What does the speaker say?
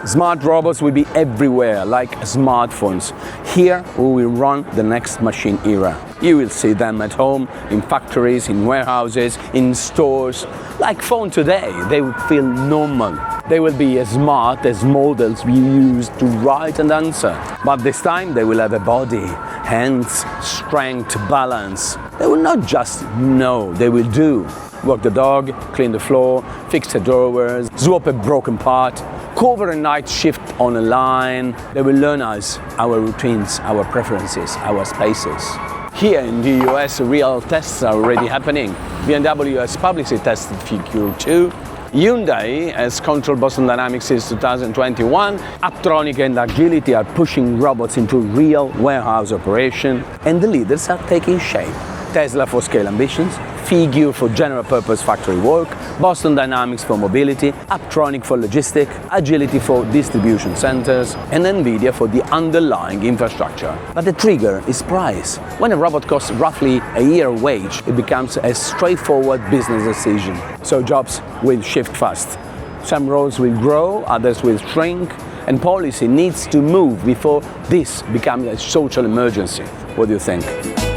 Smart robots will be everywhere, like smartphones. Here we will run the next machine era. You will see them at home, in factories, in warehouses, in stores. Like phone today, they will feel normal. They will be as smart as models we use to write and answer. But this time they will have a body, hands, strength, balance. They will not just know, they will do. Walk the dog, clean the floor, fix the drawers, swap a broken part, cover a night shift on a line. They will learn us, our routines, our preferences, our spaces. Here in the US, real tests are already happening. BMW has publicly tested Figure 2. Hyundai has controlled Boston Dynamics since 2021. Apptronik and Agility are pushing robots into real warehouse operation. And the leaders are taking shape. Tesla for scale ambitions, Figure for general purpose factory work, Boston Dynamics for mobility, Apptronik for logistics, Agility for distribution centers, and NVIDIA for the underlying infrastructure. But the trigger is price. When a robot costs roughly a year's wage, it becomes a straightforward business decision. So jobs will shift fast. Some roles will grow, others will shrink, and policy needs to move before this becomes a social emergency. What do you think?